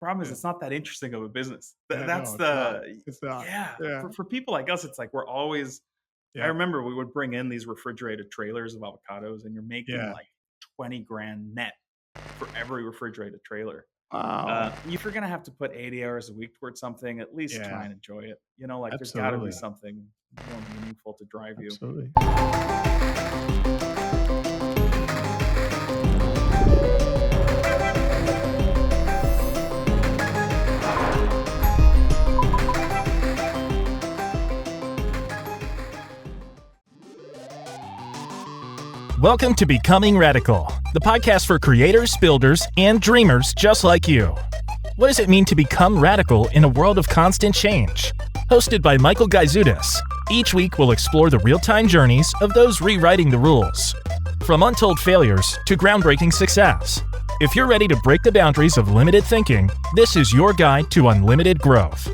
problem is Yeah. it's not that interesting of a business. Yeah, That's no, it's not. the It's not. yeah. Yeah. For people like us, it's like we're always. I Yep. remember we would bring in these refrigerated trailers of avocados, and you're making Yeah. like 20 grand net for every refrigerated trailer. Wow. If you're gonna have to put 80 hours a week towards something, at least Yeah. try and enjoy it. Like there's got to be Absolutely. something more meaningful to drive you. Absolutely. Welcome to Becoming Radical, the podcast for creators, builders, and dreamers just like you. What does it mean to become radical in a world of constant change? Hosted by Michael Gaizutis, each week we'll explore the real-time journeys of those rewriting the rules. From untold failures to groundbreaking success. If you're ready to break the boundaries of limited thinking, this is your guide to unlimited growth.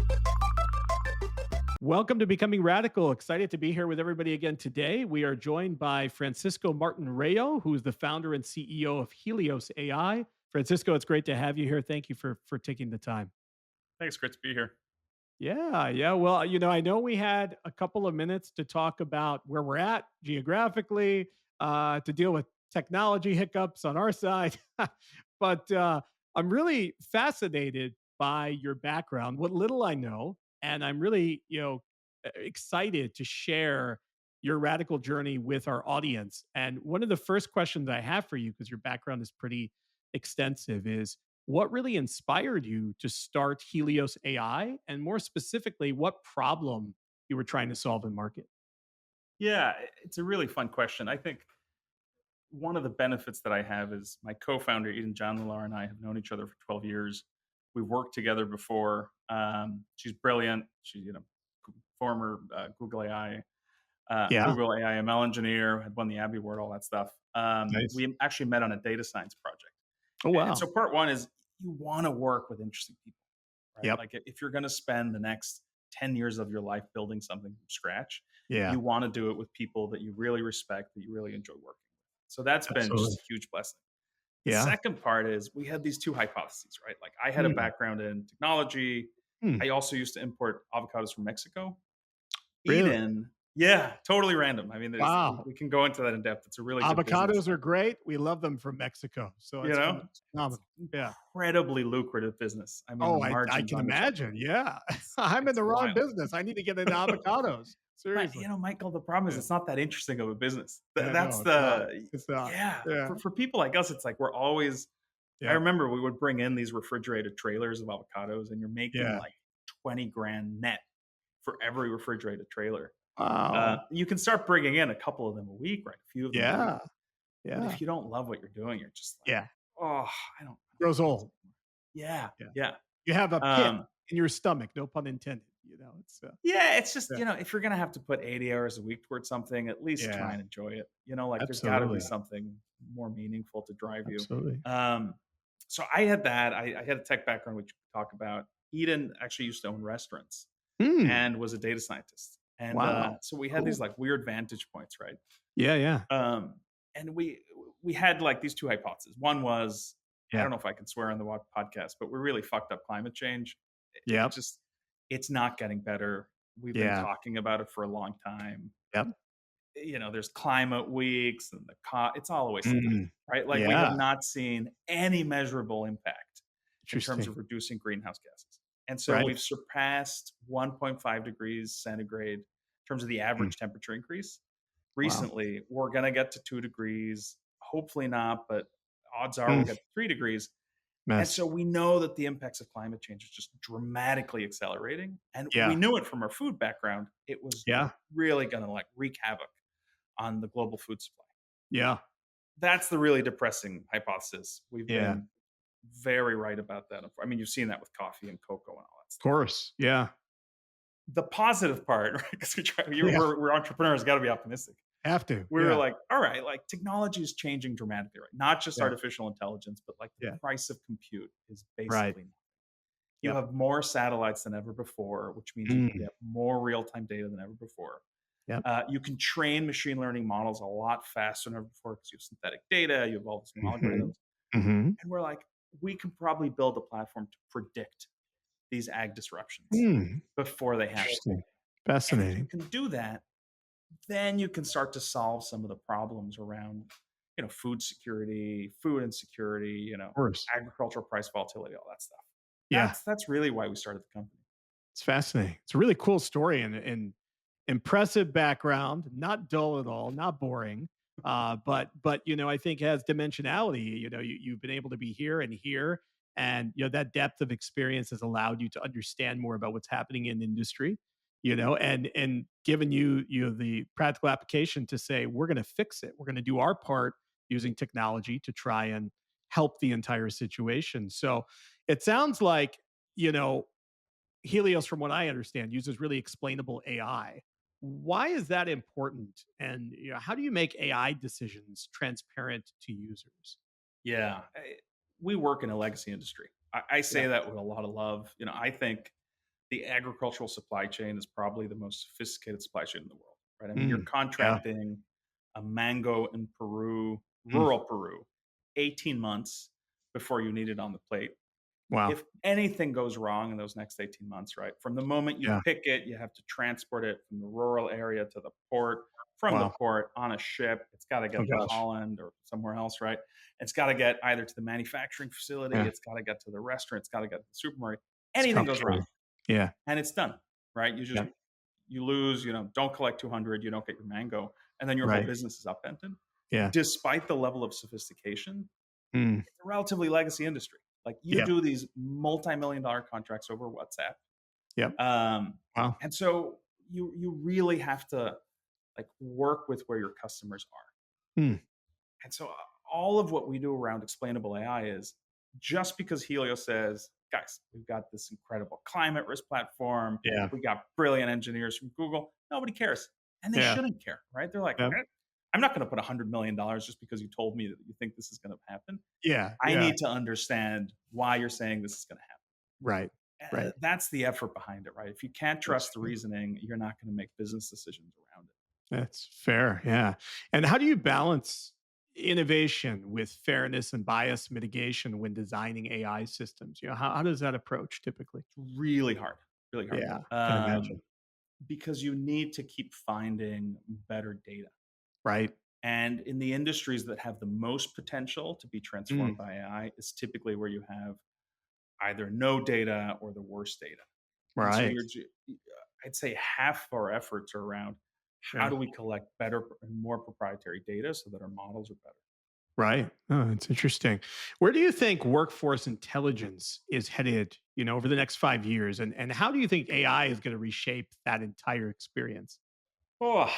Welcome to Becoming Radical. Excited to be here with everybody again today. We are joined by Francisco Martin-Rayo, who is the founder and CEO of Helios AI. Francisco, it's great to have you here. Thank you for taking the time. Thanks, great to be here. Yeah. Well, I know we had a couple of minutes to talk about where we're at geographically, to deal with technology hiccups on our side. But I'm really fascinated by your background, what little I know. And I'm really, excited to share your radical journey with our audience. And one of the first questions I have for you, because your background is pretty extensive, is what really inspired you to start Helios AI? And more specifically, what problem you were trying to solve and market? Yeah, it's a really fun question. I think one of the benefits that I have is my co-founder Eden Jandalar and I have known each other for 12 years. We've worked together before. She's brilliant. She's former Yeah. Google AI ML engineer, had won the Abbey Award, all that stuff. Nice. We actually met on a data science project. Oh, And so wow. part one is you want to work with interesting people, right? Yep. Like if you're going to spend the next 10 years of your life building something from scratch, Yeah. you want to do it with people that you really respect, that you really enjoy working with. So that's been just Absolutely. a huge blessing. The Yeah. second part is we had these two hypotheses, right? Like I had a Hmm. background in technology. Hmm. I also used to import avocados from Mexico. Really? Eden, yeah, totally random. I mean, Wow. we can go into that in depth. It's a really good business. Avocados are great. We love them from Mexico. So You it's know, phenomenal. it's Yeah. incredibly lucrative business. I mean, the Oh, I margins can on the check, imagine. Yeah. it's I'm in it's the wrong wild. business. I need to get into avocados. But Seriously. Michael, the problem is Yeah. it's not that interesting of a business. Yeah, That's no, it's not. the It's not. yeah. Yeah. For people like us, it's like we're always. I Yep. remember we would bring in these refrigerated trailers of avocados, and you're making Yeah. like 20 grand net for every refrigerated trailer. Wow. You can start bringing in a couple of them a week, right? A few of them a week. Yeah. But Yeah. if you don't love what you're doing, you're just like, Yeah. oh, I don't Grows want this old. anymore. Yeah, Yeah. yeah. You have a pit Um, in your stomach, no pun intended. It's yeah, it's just, yeah. if you're gonna have to put 80 hours a week towards something, at least try Yeah. and enjoy it. Like there's gotta be Absolutely. something more meaningful to drive you. Absolutely. So I had that. I had a tech background, which we talk about. Eden actually used to own restaurants Hmm. and was a data scientist. And Wow. so we had these Cool. like weird vantage points, right? Yeah. Yeah. And we had like these two hypotheses. One was, I Yeah. don't know if I can swear on the podcast, but we really fucked up climate change. It Yep. just it's not getting better. We've been Yeah. talking about it for a long time. Yep. There's climate weeks and it's all a waste of time, Mm. right? Like we have Yeah. not seen any measurable impact in terms Interesting. of reducing greenhouse gases. And so Right. we've surpassed 1.5 degrees centigrade in terms of the Mm. average temperature increase. Wow. Recently, we're going to get to 2 degrees. Hopefully not, but odds are we'll Mm. get to 3 degrees. And Mess. so we know that the impacts of climate change is just dramatically accelerating. And we Yeah. knew it from our food background. It was Yeah. really going to like wreak havoc on the global food supply. Yeah. That's the really depressing hypothesis. We've Yeah. Of been very right about that. I mean, you've seen that with coffee and cocoa and all that stuff. course. Yeah. The positive part, right? Because Yeah. we're entrepreneurs, got to be optimistic. Have to. We were Yeah. like, all right, like technology is changing dramatically, right? Not just Yeah. artificial intelligence, but like the Yeah. price of compute is Right. basically nothing. You Yep. have more satellites than ever before, which means you can Mm. get more real-time data than ever before. Yep. You can train machine learning models a lot faster than ever before because you have synthetic data, you have all these new Mhm. algorithms. Mhm. And we're like, we can probably build a platform to predict these ag disruptions Hmm. before they happen. Interesting. And if you Fascinating. can do that, then you can start to solve some of the problems around, food security, food insecurity, Of course. agricultural price volatility, all that stuff. Yeah. That's really why we started the company. It's fascinating. It's a really cool story and impressive background, not dull at all, not boring. But I think has dimensionality. You've been able to be here and here, and that depth of experience has allowed you to understand more about what's happening in industry. And given you the practical application to say we're going to fix it, we're going to do our part using technology to try and help the entire situation. So it sounds like you know Helios, from what I understand, uses really explainable AI. Why is that important? And how do you make AI decisions transparent to users? Yeah. We work in a legacy industry. I say Yeah. that with a lot of love. I think the agricultural supply chain is probably the most sophisticated supply chain in the world, right? I mean, you're Mm, yeah. contracting a mango in Peru, Mm, rural Peru, 18 months before you need it on the plate. wow. If anything goes wrong in those next 18 months, right? From the moment you Yeah. pick it, you have to transport it from the rural area to the port, from the Wow. port on a ship. It's got to Oh get to gosh. Holland or somewhere else, right? It's got to get either to the manufacturing facility, Yeah. it's got to get to the restaurant, it's got to get to the supermarket. It's Anything goes wrong complicated. Yeah. and it's done, right? Yeah. You lose, don't collect 200, you don't get your mango, and then your whole Right. business is upended. Yeah. Despite the level of sophistication, Mm, it's a relatively legacy industry. Like you yeah. do these multi-million dollar contracts over WhatsApp. Yep. Um, Wow. and so you really have to like work with where your customers are. Mm, And so all of what we do around explainable AI is just because Helios says, guys, we've got this incredible climate risk platform, yeah. we got brilliant engineers from Google, nobody cares. And they Yeah. shouldn't care, right? They're like, Yep. I'm not going to put $100 million just because you told me that you think this is going to happen. Yeah. I Yeah. need to understand why you're saying this is going to Right. happen. Right. That's the effort behind it, right? If you can't That's trust the reasoning, you're not going to make business decisions around it. That's fair. Yeah. And how do you balance innovation with fairness and bias mitigation when designing AI systems? How does that approach typically? Really hard, really hard. Yeah. Can imagine. Because you need to keep finding better data. Right. And in the industries that have the most potential to be transformed Mm, by AI is typically where you have either no data or the worst data. And so right. I'd say half of our efforts are around how Yeah. do we collect better and more proprietary data so that our models are better. Right. Oh, it's interesting. Where do you think workforce intelligence is headed, over the next 5 years? And how do you think AI is going to reshape that entire experience? Oh,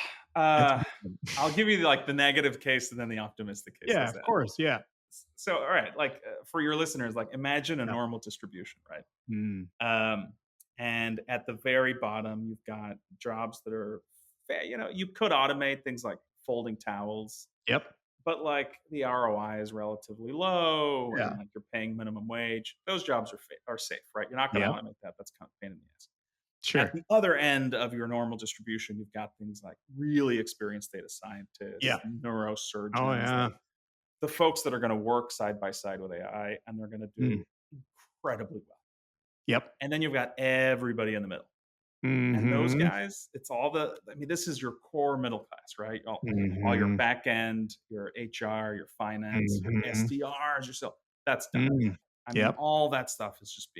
That's a uh, big one. I'll give you like the negative case and then the optimistic case. Yeah, How's of that? course. Yeah. So, all right, like for your listeners, like imagine a Yeah. normal distribution, right? Mm, Um, and at the very bottom, you've got jobs that are, you could automate things like folding towels, yep. but like the ROI is relatively low, and Yeah. like you're paying minimum wage. Those jobs are safe, right? You're not going to Yep. automate that. That's kind of a pain in the ass. At Sure. the other end of your normal distribution, you've got things like really experienced data Yeah. scientists, Oh, neurosurgeons, yeah. like the folks that are going to work side by side with AI, and they're going to Mm, do incredibly well. yep. And then you've got everybody in the middle. And those Hmm. guys, I mean, this is your core middle class, right? All your Hmm. back end, your HR, your finance, your Hmm. SDRs, your sales, that's done. Mm, I mean, yep. all that stuff is just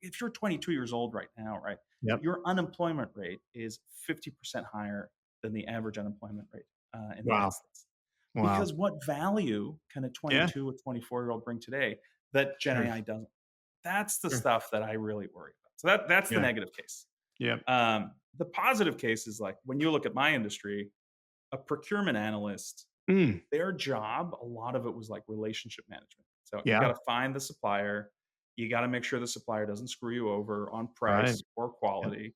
if you're 22 years old right now, right, Yep. your unemployment rate is 50% higher than the average unemployment rate in the United Wow. States. Wow. Because what value can a Yeah. 22 or 24-year-old bring today that Gen Sure. AI doesn't? That's the Sure. stuff that I really worry about. So that's the Yeah. negative case. Yep. The positive case is like when you look at my industry, a procurement analyst, Mm, their job, a lot of it was like relationship management. So you got yeah. to find the supplier, you got to make sure the supplier doesn't screw you over on Right. price or Yep. quality.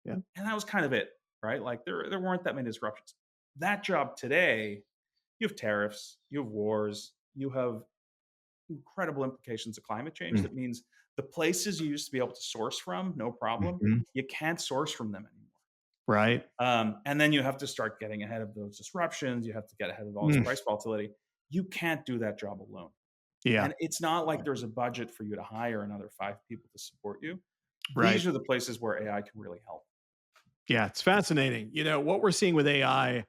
Yep. And that was kind of it, right? Like there weren't that many disruptions. That job today, you have tariffs, you have wars, you have incredible implications of climate change. Mm, That means the places you used to be able to source from, no problem, mhm. you can't source from them anymore. Right. And then you have to start getting ahead of those disruptions. You have to get ahead of all this Mm, price volatility. You can't do that job alone. Yeah. And it's not like there's a budget for you to hire another 5 people to support you. Right. These are the places where AI can really help. Yeah, it's fascinating. What we're seeing with AI,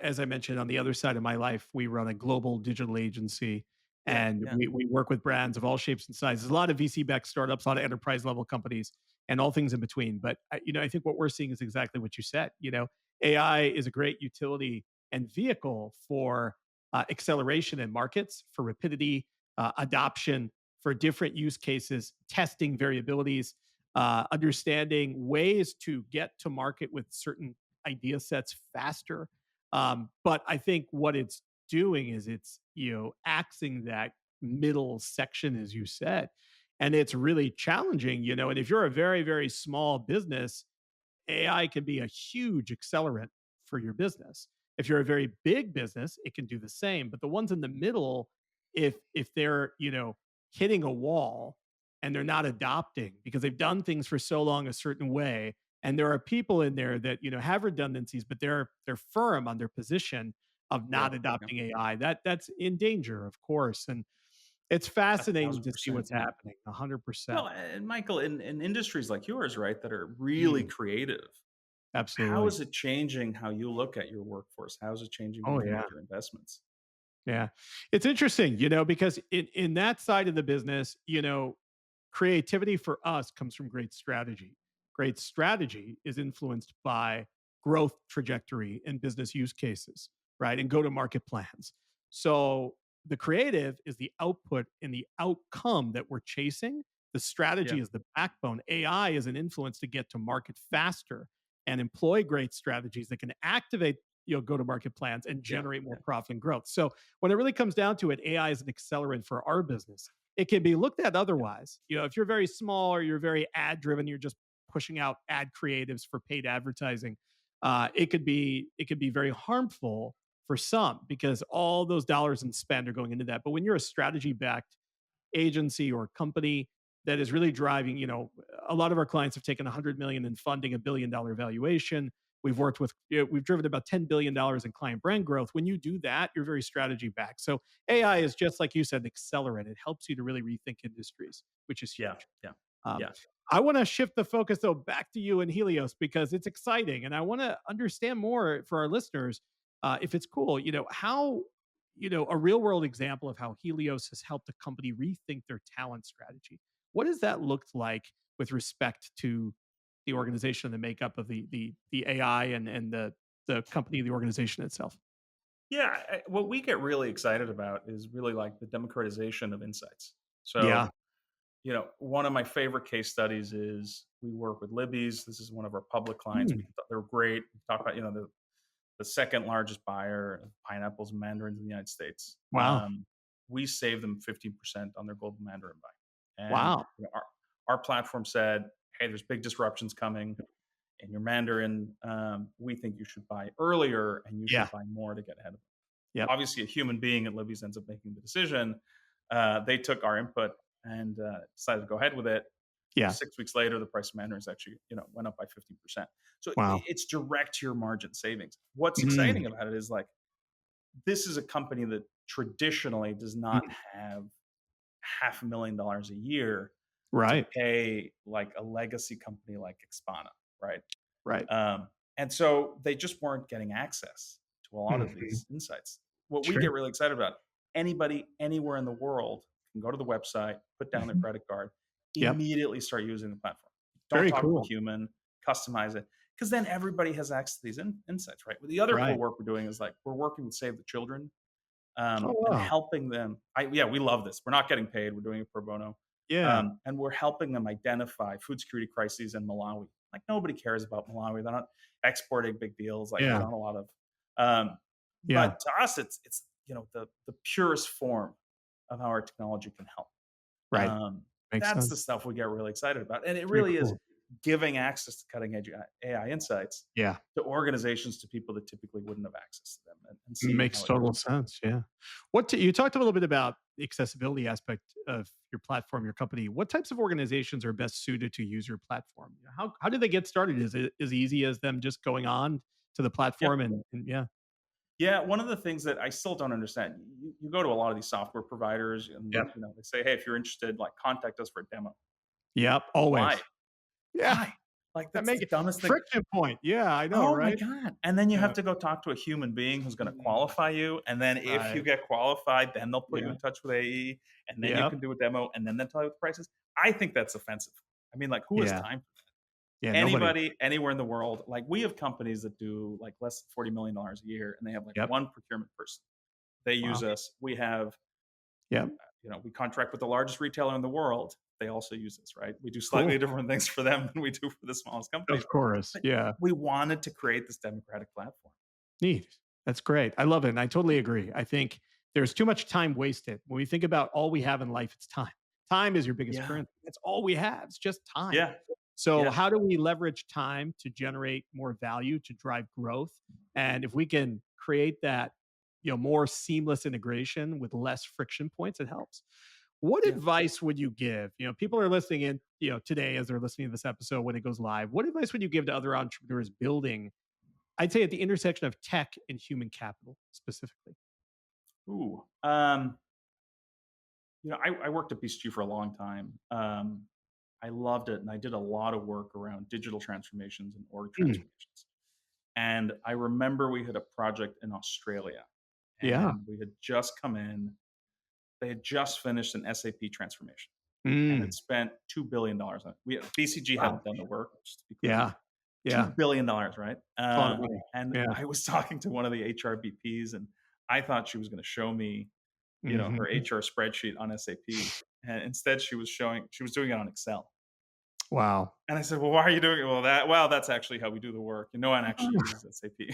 as I mentioned, on the other side of my life, we run a global digital agency Yeah, and yeah. we work with brands of all shapes and sizes, a lot of VC backed startups, a lot of enterprise level companies, and all things in between. But, I think what we're seeing is exactly what you said. AI is a great utility and vehicle for acceleration in markets, for rapidity, adoption, for different use cases, testing variabilities, understanding ways to get to market with certain idea sets faster. But I think what it's doing is it's axing that middle section, as you said, and it's really challenging. And if you're a very very small business, AI can be a huge accelerant for your business. If you're a very big business, it can do the same. But the ones in the middle, if they're hitting a wall and they're not adopting because they've done things for so long a certain way, and there are people in there that have redundancies, but they're firm on their position of Yeah, not yeah. adopting AI. That's in danger, of course, and it's fascinating to see 1,000%, what's yeah. happening. 100%, Well, and Michael, in industries like yours, right, that are really mm, creative, how absolutely. is it changing how you look at your workforce? How is it changing the Oh way you yeah. make your investments? Yeah. It's interesting, because in that side of the business, creativity for us comes from great strategy. Great strategy is influenced by growth trajectory and business use cases, right? And go to market plans. So the creative is the output and the outcome that we're chasing. The Yeah, strategy is the backbone. AI is an influence to get to market faster and employ great strategies that can activate go to market plans and yeah, generate more yeah. profit and growth. So when it really comes down to it, AI is an accelerant for our business. It can be looked at otherwise. If you're very small or you're very ad driven, you're just pushing out ad creatives for paid advertising. It could be very harmful for some because all those dollars and spend are going into that. But when you're a strategy backed agency or company that is really driving, a lot of our clients have taken 100 million in funding, $1 billion valuation. We've driven about $10 billion in client brand growth. When you do that, you're very strategy backed. So AI is just like you said, an accelerant. It helps you to really rethink industries, which is Yeah, huge. yeah, Um, yeah. I want to shift the focus though back to you and Helios because it's exciting, and I want to understand more for our listeners, if it's cool. How a real world example of how Helios has helped a company rethink their talent strategy. What does that look like with respect to the organization and the makeup of the AI and the company, the organization itself? Yeah, what we get really excited about is really like the democratization of insights. Yeah. So, one of my favorite case studies is we work with Libby's. This is one of our public clients. Hmm. They're great. We talk about, the second largest buyer of pineapples and mandarins in the United States. Wow. We save them 15% on their global mandarin buy. And Wow. our platform said, hey, there's big disruptions coming in your mandarin. We think you should buy earlier and you Yeah. should buy more to get ahead of it. Yep. Obviously, a human being at Libby's ends up making the decision. They took our input and decided to go ahead with it. Yeah. 6 weeks later, the price of mandarins actually, went up by 15%. So Wow. it's direct to your margin savings. What's Mm. exciting about it is like this is a company that traditionally does not Mm. have $500,000 a year to Right. pay like a legacy company like Expana, right? Right. And so they just weren't getting access to a lot of Mhm. these insights. What we Sure. get really excited about, anybody anywhere in the world can go to the website, put down their Mhm. credit card, Yep. immediately start using the platform. Don't Very talk to a cool. human, customize it, because then everybody has access to these insights, right? Well, the other cool Right. work we're doing is like we're working with Save the Children Oh, and wow. helping them. Yeah, we love this. We're not getting paid. We're doing it pro bono, Yeah. and we're helping them identify food security crises in Malawi. Like nobody cares about Malawi. They're not exporting big deals. Like there's Yeah. not a lot of. Um, Yeah. but to us, it's the purest form of how our technology can help. Right. Um, Makes that's the sense. stuff we get really excited about, and it Very really is cool. giving access to cutting edge AI insights Yeah. to organizations, to people that typically wouldn't have access to them, and seeing Makes how it total helps. sense. Yeah. You talked a little bit about the accessibility aspect of your platform, your company. What types of organizations are best suited to use your platform? How do they get started? Is it as easy as them just going on to the Yep. platform and yeah. Yeah, one of the things that I still don't understand, you go to a lot of these software providers and Yep. they say, "Hey, if you're interested, like contact us for a demo." Yep. Why? Always. Yeah. Why? Like That that's make the it dumbest thing. friction point. Yeah, I know, Oh my right? god. And then you Yeah. have to go talk to a human being who's going to Mm, qualify you, and then if you right. get qualified, then they'll put you Yeah. in touch with AE, and then you Yep. can do a demo, and then they'll tell you what the price is. I think that's offensive. I mean, like who has Yeah. time for Yeah. that? Nobody. Anybody anywhere in the world, like we have companies that do like less than $40 million a year, and they have like Yep. one procurement person. They use Wow. us. We have, Yep. we contract with the largest retailer in the world. They also use us, right? We do slightly Cool. different things for them than we do for the smallest companies. Of course. But Yeah. we wanted to create this democratic platform. Neat. That's great. I love it. And I totally agree. I think there's too much time wasted. When we think about all we have in life, it's time. Time is your biggest Yeah. currency. That's all we have. It's just time. Yeah. So, Yeah. how do we leverage time to generate more value, to drive growth? And if we can create that, more seamless integration with less friction points, it helps. What Yeah. advice would you give? People are listening in, today as they're listening to this episode when it goes live. What advice would you give to other entrepreneurs building, I'd say, at the intersection of tech and human capital specifically? Ooh. I worked at BCG for a long time. I loved it, and I did a lot of work around digital transformations and org Mm, transformations. And I remember we had a project in Australia, yeah. and we had just come in. They had just finished an SAP transformation and Mm, had spent $2 billion on it. BCG wow. hadn't done the work, just to be clear. Yeah. Yeah. $2 billion, right? It's a lot of money. And Yeah. I was talking to one of the HR VPs, and I thought she was going to show me, her Mhm. HR spreadsheet on SAP, and instead she was doing it on Excel. Wow. And I said, "Well, why are you doing it?" Well, that's actually how we do the work. And no one actually uses SAP.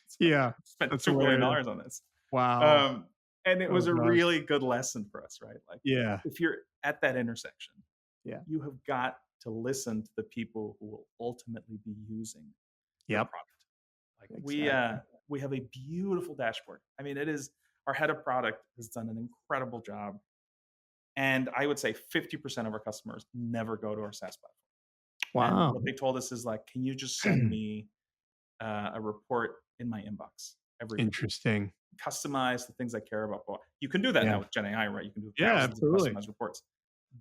So Yeah. I spent That's hilarious. $2 billion on this. Wow. Um, and it Oh was a gosh. really good lesson for us, right? Like, Yeah. if you're at that intersection, Yeah. you have got to listen to the people who will ultimately be using your Yep. product. Like Exactly. we have a beautiful dashboard. I mean, it is our head of product has done an incredible job. And I would say 50% of our customers never go to our SaaS platform. And Wow. what they told us is like, can you just send me a report in my inbox every day? Interesting. Customize the things I care about. Well, you can do that Yeah. now with Gen AI, right? You can do Yeah, thousands of absolutely. customized reports.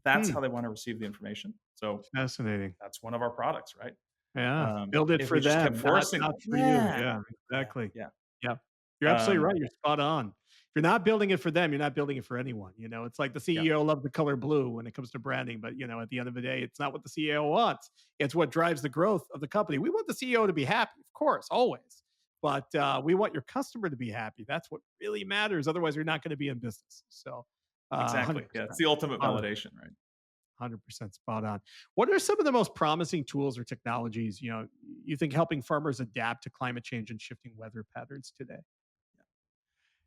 That's Hmm. how they want to receive the information. So Fascinating. that's one of our products, right? Yeah. Build it If for we just kept them, not forcing, not for you. yeah, Yeah, yeah, exactly. yeah. Yeah. You're absolutely Um, right. You're spot on. If you're not building it for them, you're not building it for anyone. It's like the yeah, CEO loves the color blue when it comes to branding, but at the end of the day, it's not what the CEO wants. It's what drives the growth of the company. We want the CEO to be happy, of course, always. But we want your customer to be happy. That's what really matters. Otherwise, you're not going to be in business. So, exactly. Yeah, it's 100%. the ultimate validation, right? 100% spot on. What are some of the most promising tools or technologies, you think helping farmers adapt to climate change and shifting weather patterns today?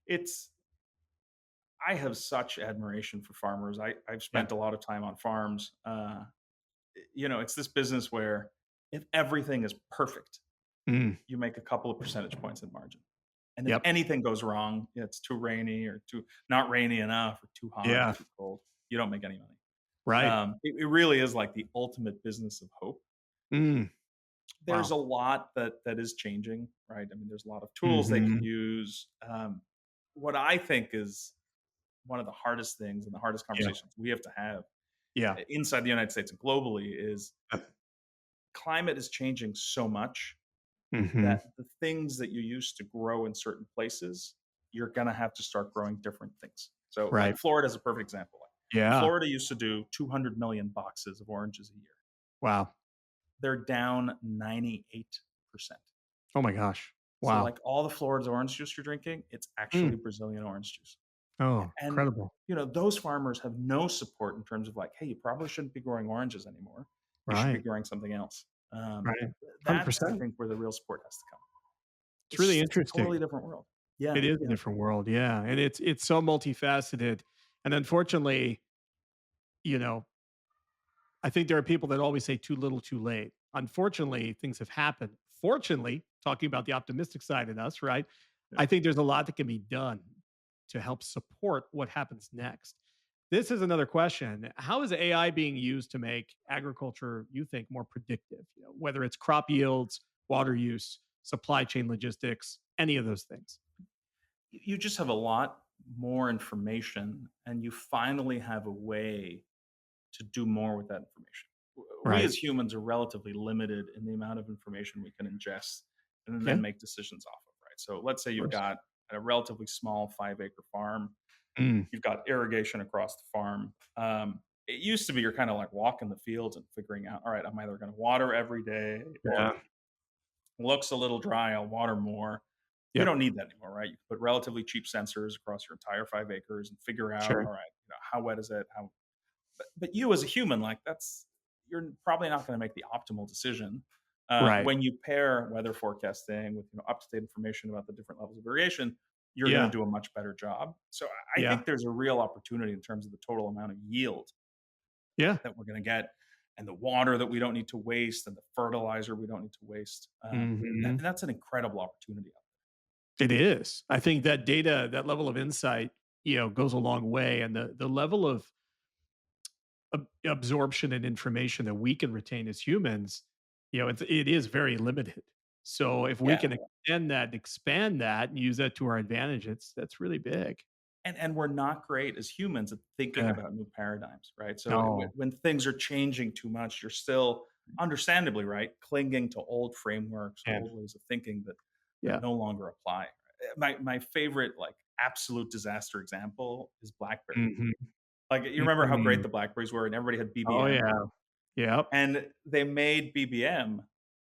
It's I have such admiration for farmers. I've Yep. spent a lot of time on farms. It's this business where if everything is perfect, Mm, you make a couple of percentage points in margin. And if yep. anything goes wrong, it's too rainy or too not rainy enough or too hot or Yeah. too cold, you don't make any money. Right. It really is like the ultimate business of hope. Mm, There's wow. a lot that is changing, right? I mean, there's a lot of tools they can Hmm. use. What I think is one of the hardest things and the hardest Yeah. conversations we have to have Yeah. inside the United States and globally is climate is changing so much Hmm. that the things that you used to grow in certain places, you're going to have to start growing different things. So, Right. like Florida is a perfect example. Yeah. Florida used to do 200 million boxes of oranges a year. Wow. They're down 98%. Oh my gosh. So, Wow. like all the Florida's orange juice you're drinking, it's Mm. actually Brazilian orange juice. Oh, And incredible. those farmers have no support in terms of like, hey, you probably shouldn't be growing oranges anymore. You should be Right. growing something else. Right. That's, I 100%. think, where the real support has to come. It's really It's a interesting. totally different world. Yeah, It is a yeah, different world. Yeah. And it's so multifaceted. And unfortunately, you know, I think there are people that always say too little, too late. Unfortunately, things have happened. Fortunately, talking about the optimistic side in us, right? yeah. I think there's a lot that can be done to help support what happens next. This is another question. How is AI being used to make agriculture, you think, more predictive? Whether it's crop yields, water use, supply chain logistics, any of those things. you just have a lot more information, and you finally have a way to do more with that information. We Right. as humans are relatively limited in the amount of information we can ingest and Yeah. then Of make decisions off of, right? So let's say you've course. got a relatively small 5 acre farm, Mm, you've got irrigation across the farm. It used to be you're kind of like walking the fields and figuring out, all right, I'm either going to water every day yeah. or looks a little dry, I'll water more. You Yep. don't need that anymore, right? You can put relatively cheap sensors across your entire 5 acres and figure out, Sure. all right, how wet is it? But you as a human, like you're probably not going to make the optimal decision. Right. When you pair weather forecasting with up to date information about the different levels of variation, you're going to Yeah. do a much better job. So I Yeah. think there's a real opportunity in terms of the total amount of yield Yeah. that we're going to get, and the water that we don't need to waste, and the fertilizer we don't need to waste. Hmm. That's an incredible opportunity. It is. I think that data, that level of insight, goes a long way, and the level of absorption and information that we can retain as humans, it is very limited. So if we Yeah, can extend that, expand that, and use that to our advantage, that's really big. and we're not great as humans at thinking Yeah. about new paradigms, right? So No. when things are changing too much, you're still understandably right clinging to old frameworks, Yeah. old ways of thinking that Yeah. no longer apply. My favorite like absolute disaster example is BlackBerry. Mhm. Like you remember how great Mhm. the Blackberries were, and everybody had Oh, BBM, yeah. Yep. and they made BBM,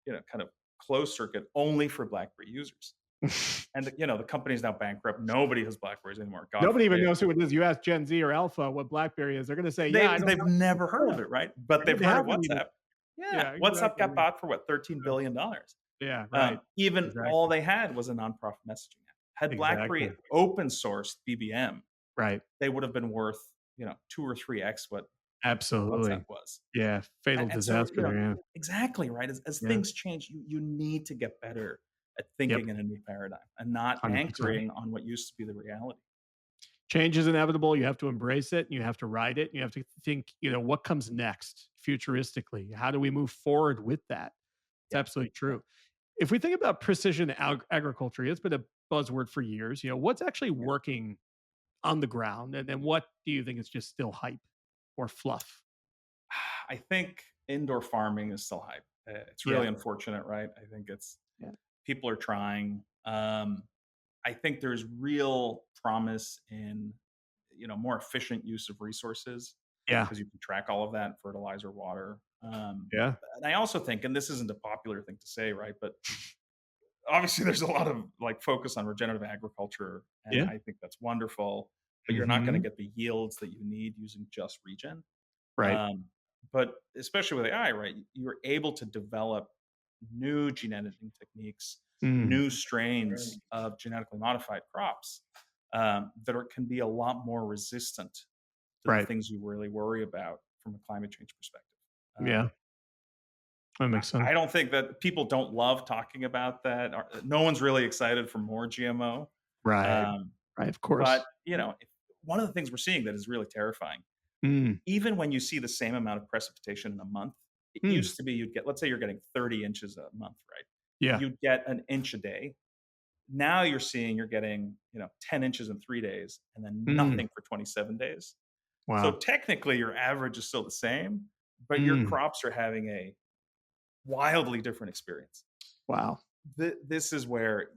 kind of closed circuit only for BlackBerry users. And the company's now bankrupt. Nobody has Blackberries anymore. God Nobody even forbid. knows who it is. You ask Gen Z or Alpha what BlackBerry is, they're gonna say, "Yeah, I don't They've have never heard one. of it, right? But I they've didn't heard of have any." WhatsApp. Yeah, Yeah, WhatsApp exactly. got bought for what, Yeah. $13 billion. Yeah, right. Even all Exactly. they had was a nonprofit messaging app. Had BlackBerry Exactly. open sourced BBM, Right. they would have been worth 2 or 3x what WhatsApp Absolutely. was. Yeah, fatal And so disaster there, yeah. exactly right. As Yeah, things change, you need to get better at yep, thinking in a new paradigm and not 100%. anchoring on what used to be the reality. Change is inevitable, you have to embrace it, and you have to ride it, and you have to think, what comes next futuristically? How do we move forward with that? It's Yeah. absolutely Yeah. true. If we think about precision agriculture, it's been a buzzword for years, what's actually Yeah. working on the ground, and then what do you think is just still hype or fluff? I think indoor farming is still hype. It's Yeah, really unfortunate, right? I think it's yeah, people are trying. I think there's real promise in more efficient use of resources yeah, because you can track all of that, fertilizer, water. yeah, And I also think, and this isn't a popular thing to say, right? But obviously, there's a lot of like focus on regenerative agriculture, and yeah. I think that's wonderful. But you're not going to Mhm. get the yields that you need using just regen. Right. Um, but especially with AI, right, you're able to develop new gene editing techniques, Mm, new strains of genetically modified crops can be a lot more resistant to the right. things you really worry about from a climate change perspective. Yeah, that makes sense. I don't think that people don't love talking about that. No one's really excited for more GMO. Right, Um, right, of but course. one of the things we're seeing that is really terrifying, Mm, even when you see the same amount of precipitation in a month, it mm, used to be you'd get, let's say you're getting 30 inches a month, right? yeah, You'd get an inch a day. Now you're getting, 10 inches in 3 days and then mm, nothing for 27 days. So wow, technically your average is still the same, but your mm, crops are having a wildly different experience. wow. This is where,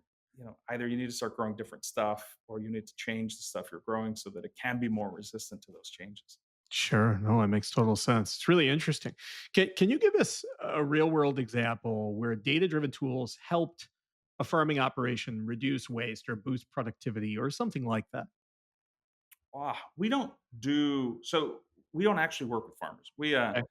either you need to start growing different stuff or you need to change the stuff you're growing so that it can be more resistant to those changes. Sure, no, that makes total sense. It's really interesting. Can you give us a real world example where data driven tools helped a farming operation reduce waste or boost productivity or something like that? We don't do so. We don't actually work with farmers. Okay.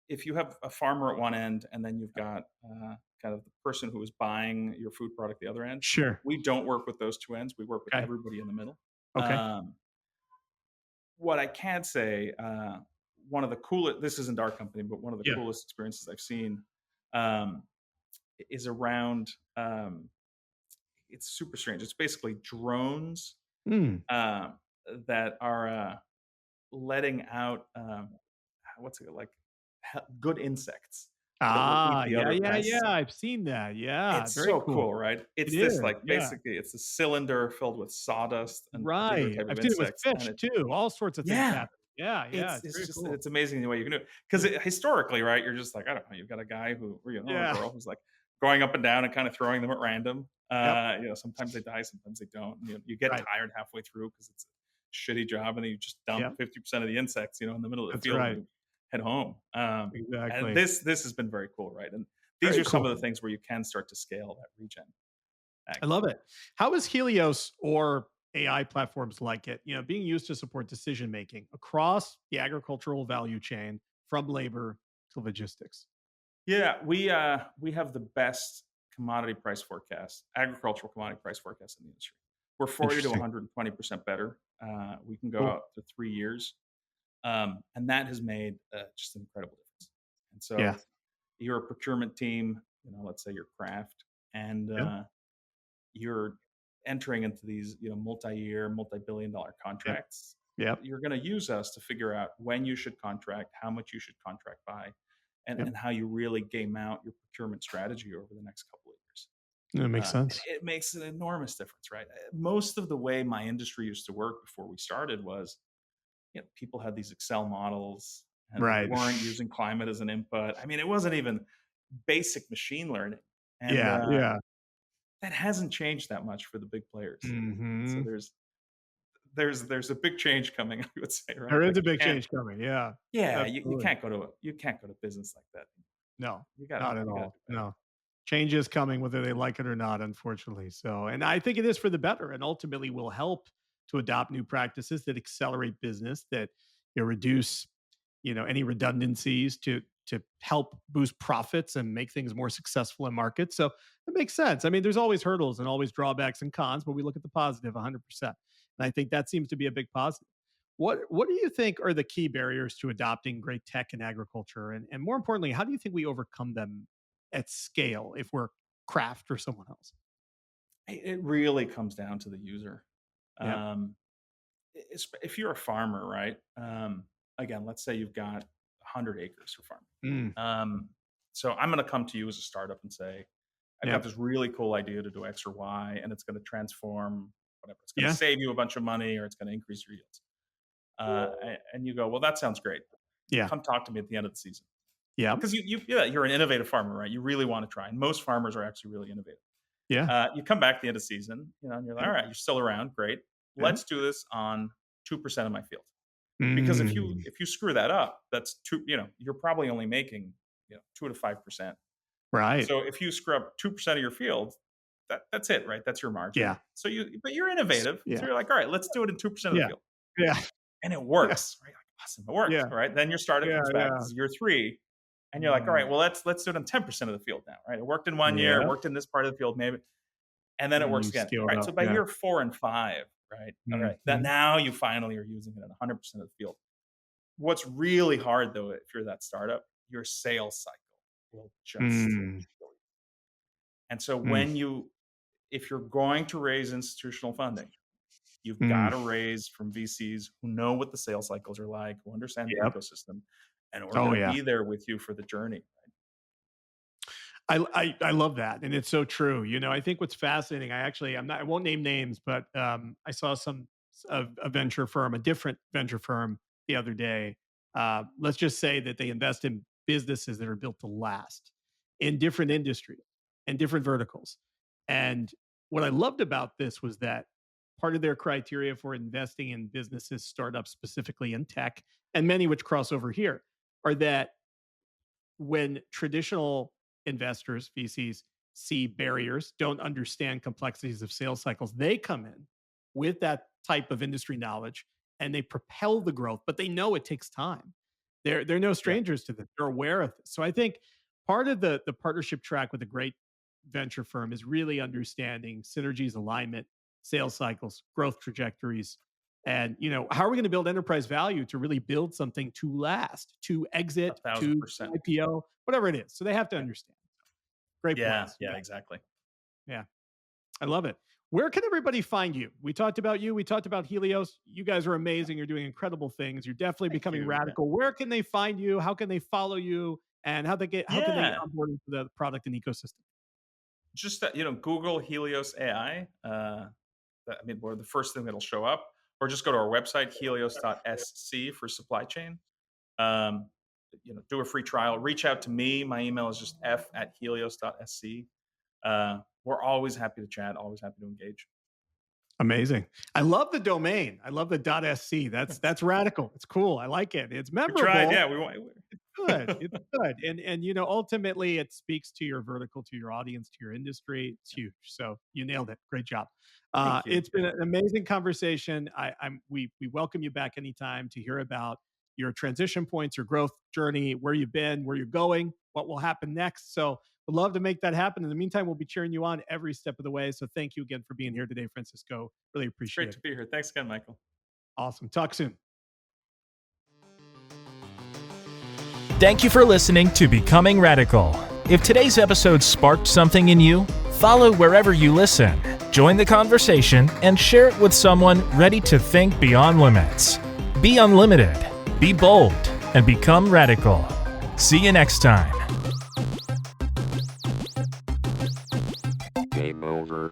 If you have a farmer at one end and then you've got kind of the person who is buying your food product the other end, Sure. we don't work with those two ends. We work with Okay. everybody in the middle. Okay. Um, what I can say, one of the coolest. This isn't our company, but one of the Yeah. coolest experiences I've seen um, is around. It's super strange. It's basically drones Mm, um, that are letting out what's it like good insects. that will eat Ah, the yeah, other yeah, pests. yeah. I've seen that. Yeah, It's very so cool. cool, right? It It's this is. like Yeah. basically it's a cylinder filled with sawdust and bigger Right. type I've of seen it with insects, and fish it too. All sorts of things yeah, happen. Yeah, yeah. it's It's it's very just cool. it's amazing the way you can do it because historically, right? You're just like I don't know. You've got a guy who, or, a Yeah. girl who's like going up and down and kind of throwing them at random. Yep. Sometimes they die, sometimes they don't. You get Right. tired halfway through because it's a shitty job, and then you just dump Yep. 50% of the insects, in the middle of the That's field, and right. you head home. And Exactly. this has been very cool, right? And these Very are some of the cool. things where you can start to scale that regen. I love it. How is Helios or AI platforms like it, being used to support decision making across the agricultural value chain from labor to logistics? Yeah, we have the best commodity price forecast, agricultural commodity price forecast in the industry. We're 40 to Interesting. 120% better. We can go Cool. out to 3 years, and that has made just an incredible difference. And Yeah. so, you're a procurement team, let's say you're craft, and Yeah. you're entering into these, multi-year, multi-billion-dollar Yep. contracts. Yep. You're going to use us to figure out when you should contract, how much you should contract by, and, Yep. and how you really game out your procurement strategy over the next couple of years. That makes And sense. it makes an enormous difference, right? Most of the way my industry used to work before we started was, people had these Excel models and they Right. weren't using climate as an input. I mean, it wasn't even basic machine learning. And Yeah. Yeah. that hasn't changed that much for the big players. And so Hmm. there's a big change coming, I would say, right? There is Like a big change coming. Yeah. you Absolutely. can't go to business like that. No, You gotta not at you gotta do all. better. No. Change is coming whether they like it or not, unfortunately. So, and I think it is for the better and ultimately will help to adopt new practices that accelerate business, that reduce, any redundancies to help boost profits and make things more successful in markets. So it makes sense. I mean, there's always hurdles and always drawbacks and cons, but we look at the positive 100%. And I think that seems to be a big positive. What do you think are the key barriers to adopting great tech in agriculture? And more importantly, how do you think we overcome them at scale if we're Kraft or someone else? It really comes down to the user. Yeah. Um, if you're a farmer, right? Again, let's say you've got 100 acres for farming. Mm, So I'm going to come to you as a startup and say, I've yeah. got this really cool idea to do X or Y, and it's going to transform whatever. It's going to Yeah. save you a bunch of money, or it's going to increase your yields. And you go, well, that sounds great. Yeah. Come talk to me at the end of the season Yeah. because you're an innovative farmer, right? You really want to try, and most farmers are actually really innovative. Yeah. You come back at the end of the season, and you're like, Yeah. all right, you're still around, great. Yeah. Let's do this on 2% of my field. Because Mm, if you screw that up, that's two, you're probably only making 2 to 5%. right. So if you screw up 2% of your field, that's it, right? That's your margin. Yeah. So but you're innovative. So Yeah. you're like, all right, let's do it in 2% of the Yeah. field. Yeah. And it Yeah. works, right? Like, awesome, it worked. Yeah. All right. Then your startup Yeah. comes back. Yeah. This is year three. And you're like, all right, Mm, well, let's do it on 10% of the field now, right? It worked in one year, it yeah. worked in this part of the field, maybe. And then it And works you again. scale All it right. up. So by Yeah. year 4 and 5, right? All right. Then Mhm. now you finally are using it at 100% of the field. What's really hard though, if you're that startup, your sales cycle will just Mm, kill you. And so mm, if you're going to raise institutional funding, you've got mm. to raise from VCs who know what the sales cycles are like, who understand the Yep. ecosystem, and who are Oh going to yeah. be there with you for the journey. I love that, and it's so true. I think what's fascinating. I won't name names, but I saw a venture firm, a different venture firm, the other day. Let's just say that they invest in businesses that are built to last in different industries and different verticals. And what I loved about this was that part of their criteria for investing in businesses, startups specifically in tech, and many which cross over here, are that when traditional investors, VCs, see barriers, don't understand complexities of sales cycles, they come in with that type of industry knowledge and they propel the growth, but they know it takes time. They're no Yeah, strangers to this. They're aware of this. So I think part of the partnership track with a great venture firm is really understanding synergies, alignment, sales cycles, growth trajectories, and how are we going to build enterprise value to really build something to last, to a exit, thousand to percent. IPO, whatever it is. So they have to Yeah, understand. Great yeah, points. yeah, Yeah, exactly. yeah, I love it. Where can everybody find you? We talked about you. We talked about Helios. You guys are amazing. You're doing incredible things. You're definitely Thank becoming you. Yeah. radical. Where can they find you? How can they follow you? and how can they get Yeah, on board into the product and ecosystem? just that, Google Helios AI. We're the first thing that'll show up, or just go to our website, helios.sc for supply chain. Um, do a free trial. Reach out to me. My email is just f@helios.sc. We're always happy to chat, always happy to engage. Amazing. I love the domain. I love the .sc. That's radical. It's cool. I like it. It's We tried, memorable. yeah. We want. Good. It's good. And ultimately it speaks to your vertical, to your audience, to your industry. It's huge. So you nailed it. Great job. Thank you. It's been an amazing conversation. We welcome you back anytime to hear about your transition points, your growth journey, where you've been, where you're going, what will happen next. So we'd love to make that happen. In the meantime, we'll be cheering you on every step of the way. So thank you again for being here today, Francisco. Really It's great appreciate to it. be here. Thanks again, Michael. Awesome. Talk soon. Thank you for listening to Becoming Radical. If today's episode sparked something in you, follow wherever you listen, join the conversation, and share it with someone ready to think beyond limits. Be unlimited, be bold, and become radical. See you next time. Game over.